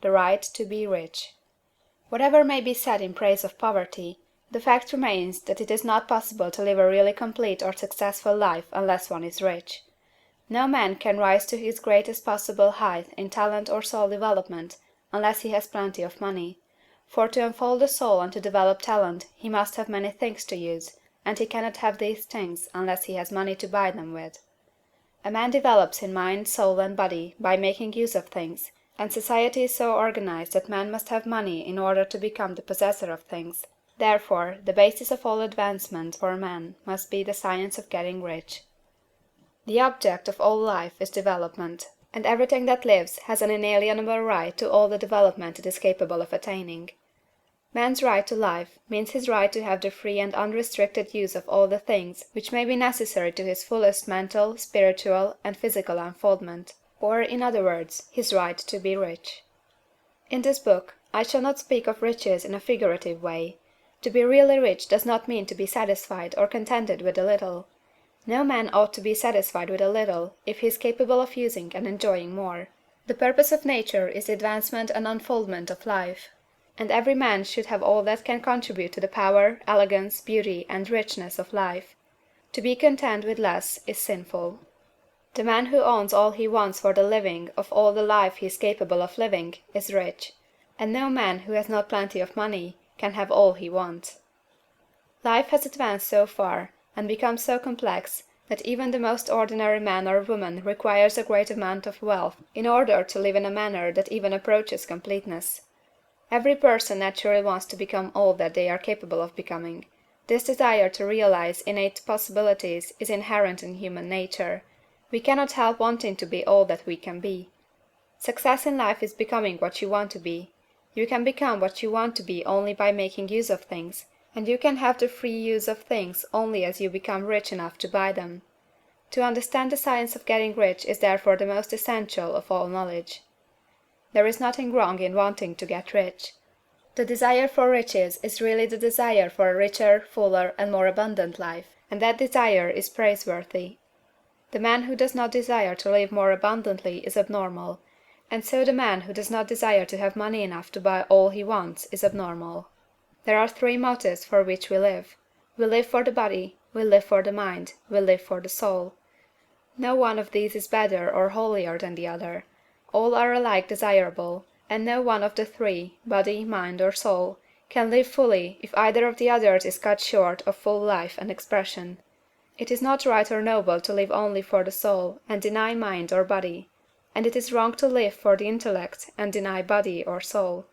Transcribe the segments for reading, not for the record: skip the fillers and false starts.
the right to be rich. Whatever may be said in praise of poverty, the fact remains that it is not possible to live a really complete or successful life unless one is rich. No man can rise to his greatest possible height in talent or soul development unless he has plenty of money, for to unfold the soul and to develop talent he must have many things to use, and he cannot have these things unless he has money to buy them with. A man develops in mind, soul, and body by making use of things, and society is so organized that man must have money in order to become the possessor of things. Therefore, the basis of all advancement for man must be the science of getting rich. The object of all life is development, and everything that lives has an inalienable right to all the development it is capable of attaining. Man's right to life means his right to have the free and unrestricted use of all the things which may be necessary to his fullest mental, spiritual, and physical unfoldment, or, in other words, his right to be rich. In this book, I shall not speak of riches in a figurative way. To be really rich does not mean to be satisfied or contented with a little. No man ought to be satisfied with a little if he is capable of using and enjoying more. The purpose of nature is the advancement and unfoldment of life, and every man should have all that can contribute to the power, elegance, beauty, and richness of life. To be content with less is sinful. The man who owns all he wants for the living of all the life he is capable of living is rich, and no man who has not plenty of money can have all he wants. Life has advanced so far, and become so complex, that even the most ordinary man or woman requires a great amount of wealth in order to live in a manner that even approaches completeness. Every person naturally wants to become all that they are capable of becoming. This desire to realize innate possibilities is inherent in human nature. We cannot help wanting to be all that we can be. Success in life is becoming what you want to be. You can become what you want to be only by making use of things, and you can have the free use of things only as you become rich enough to buy them. To understand the science of getting rich is therefore the most essential of all knowledge. There is nothing wrong in wanting to get rich. The desire for riches is really the desire for a richer, fuller, and more abundant life, and that desire is praiseworthy. The man who does not desire to live more abundantly is abnormal, and so the man who does not desire to have money enough to buy all he wants is abnormal. There are three motives for which we live. We live for the body, we live for the mind, we live for the soul. No one of these is better or holier than the other. All are alike desirable, and no one of the three, body, mind, or soul, can live fully if either of the others is cut short of full life and expression. It is not right or noble to live only for the soul and deny mind or body, and it is wrong to live for the intellect and deny body or soul.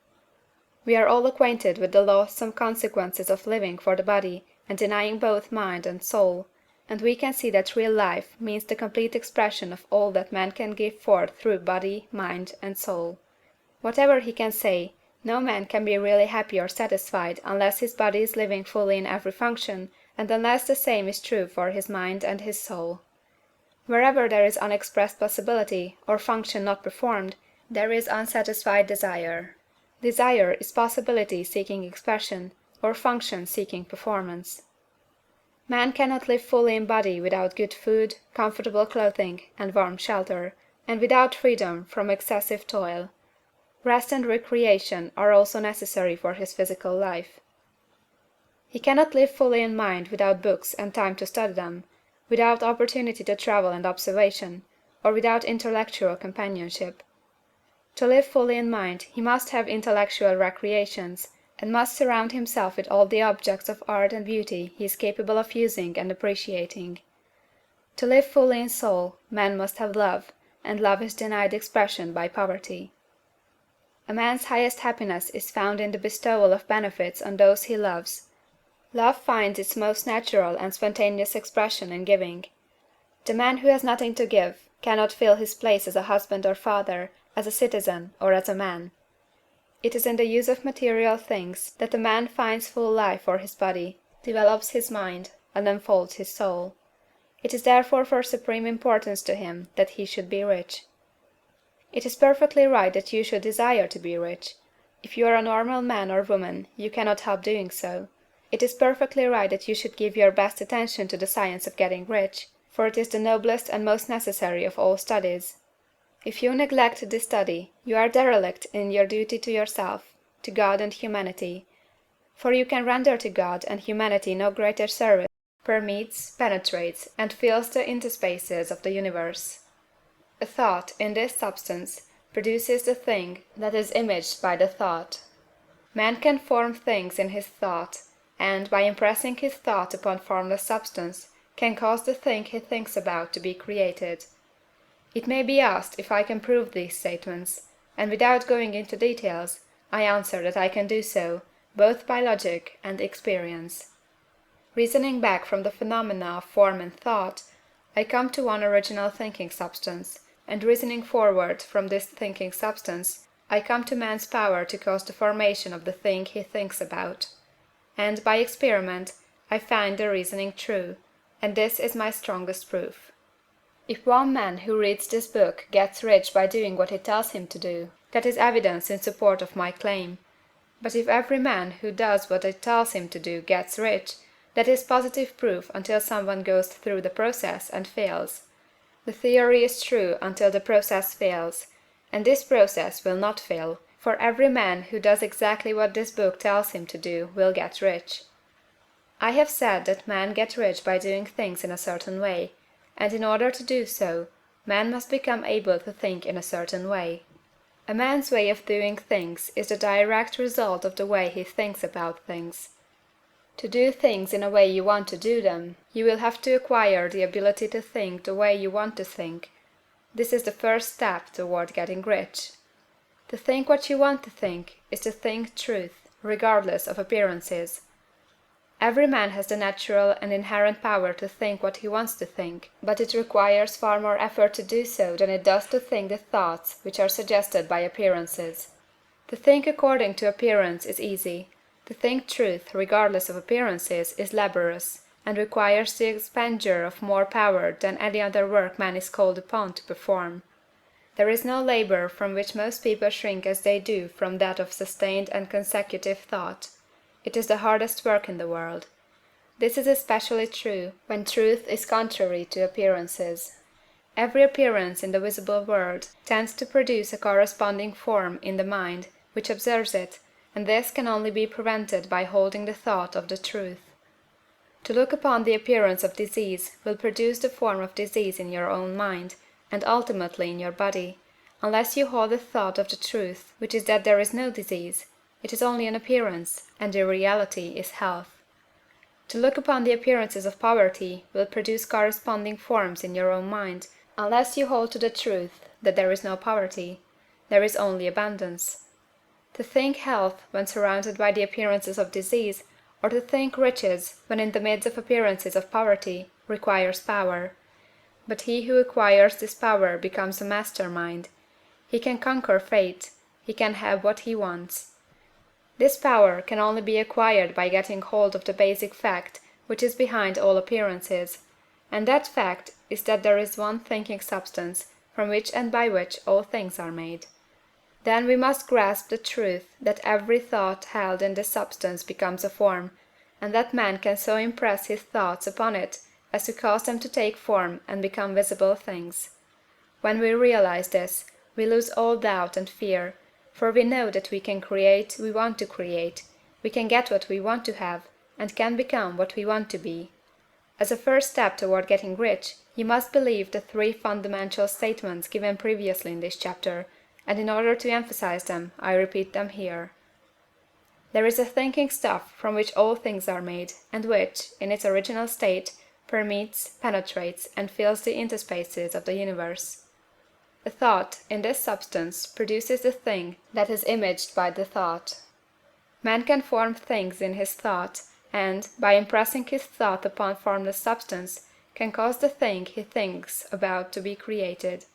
We are all acquainted with the loathsome consequences of living for the body and denying both mind and soul, and we can see that real life means the complete expression of all that man can give forth through body, mind, and soul. Whatever he can say, no man can be really happy or satisfied unless his body is living fully in every function, and unless the same is true for his mind and his soul. Wherever there is unexpressed possibility, or function not performed, there is unsatisfied desire. Desire is possibility seeking expression, or function seeking performance. Man cannot live fully in body without good food, comfortable clothing, and warm shelter, and without freedom from excessive toil. Rest and recreation are also necessary for his physical life. He cannot live fully in mind without books and time to study them, without opportunity to travel and observation, or without intellectual companionship. To live fully in mind he must have intellectual recreations, and must surround himself with all the objects of art and beauty he is capable of using and appreciating. To live fully in soul, man must have love, and love is denied expression by poverty. A man's highest happiness is found in the bestowal of benefits on those he loves. Love finds its most natural and spontaneous expression in giving. The man who has nothing to give cannot fill his place as a husband or father, as a citizen, or as a man. It is in the use of material things that a man finds full life for his body, develops his mind, and unfolds his soul. It is therefore for supreme importance to him that he should be rich. It is perfectly right that you should desire to be rich. If you are a normal man or woman, you cannot help doing so. It is perfectly right that you should give your best attention to the science of getting rich, for it is the noblest and most necessary of all studies. If you neglect this study, you are derelict in your duty to yourself, to God and humanity; for you can render to God and humanity no greater service permeates, penetrates, and fills the interspaces of the universe. A thought, in this substance, produces the thing that is imaged by the thought. Man can form things in his thought, and, by impressing his thought upon formless substance, can cause the thing he thinks about to be created. It may be asked if I can prove these statements, and without going into details, I answer that I can do so, both by logic and experience. Reasoning back from the phenomena of form and thought, I come to one original thinking substance, and reasoning forward from this thinking substance, I come to man's power to cause the formation of the thing he thinks about. And, by experiment, I find the reasoning true, and this is my strongest proof. If one man who reads this book gets rich by doing what it tells him to do, that is evidence in support of my claim. But if every man who does what it tells him to do gets rich, that is positive proof until someone goes through the process and fails. The theory is true until the process fails, and this process will not fail, for every man who does exactly what this book tells him to do will get rich. I have said that men get rich by doing things in a certain way, and in order to do so, man must become able to think in a certain way. A man's way of doing things is the direct result of the way he thinks about things. To do things in a way you want to do them, you will have to acquire the ability to think the way you want to think. This is the first step toward getting rich. To think what you want to think is to think truth, regardless of appearances. Every man has the natural and inherent power to think what he wants to think, but it requires far more effort to do so than it does to think the thoughts which are suggested by appearances. To think according to appearance is easy. To think truth, regardless of appearances, is laborious, and requires the expenditure of more power than any other work man is called upon to perform. There is no labor from which most people shrink as they do from that of sustained and consecutive thought. It is the hardest work in the world. This is especially true when truth is contrary to appearances. Every appearance in the visible world tends to produce a corresponding form in the mind which observes it, and this can only be prevented by holding the thought of the truth. To look upon the appearance of disease will produce the form of disease in your own mind, and ultimately in your body, unless you hold the thought of the truth, which is that there is no disease, it is only an appearance, and the reality is health. To look upon the appearances of poverty will produce corresponding forms in your own mind, unless you hold to the truth that there is no poverty, there is only abundance. To think health when surrounded by the appearances of disease, or to think riches when in the midst of appearances of poverty, requires power. But he who acquires this power becomes a master mind. He can conquer fate, he can have what he wants. This power can only be acquired by getting hold of the basic fact which is behind all appearances, and that fact is that there is one thinking substance from which and by which all things are made. Then we must grasp the truth that every thought held in this substance becomes a form, and that man can so impress his thoughts upon it as to cause them to take form and become visible things. When we realize this, we lose all doubt and fear, for we know that we can create we want to create, we can get what we want to have, and can become what we want to be. As a first step toward getting rich, you must believe the three fundamental statements given previously in this chapter, and in order to emphasize them, I repeat them here. There is a thinking stuff from which all things are made, and which, in its original state, permeates, penetrates, and fills the interspaces of the universe. A thought, in this substance, produces the thing that is imaged by the thought. Man can form things in his thought, and, by impressing his thought upon formless substance, can cause the thing he thinks about to be created.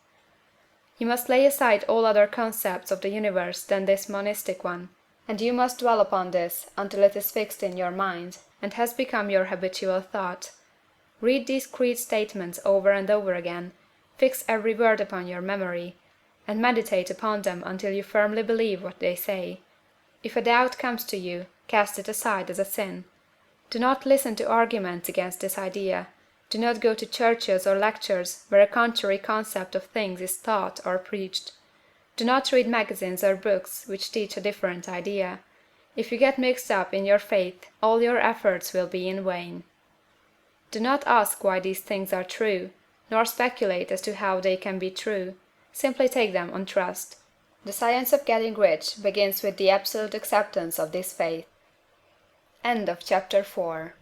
You must lay aside all other concepts of the universe than this monistic one, and you must dwell upon this until it is fixed in your mind, and has become your habitual thought. Read these creed statements over and over again, fix every word upon your memory, and meditate upon them until you firmly believe what they say. If a doubt comes to you, cast it aside as a sin. Do not listen to arguments against this idea. Do not go to churches or lectures where a contrary concept of things is taught or preached. Do not read magazines or books which teach a different idea. If you get mixed up in your faith, all your efforts will be in vain. Do not ask why these things are true, nor speculate as to how they can be true. Simply take them on trust. The science of getting rich begins with the absolute acceptance of this faith. Chapter 5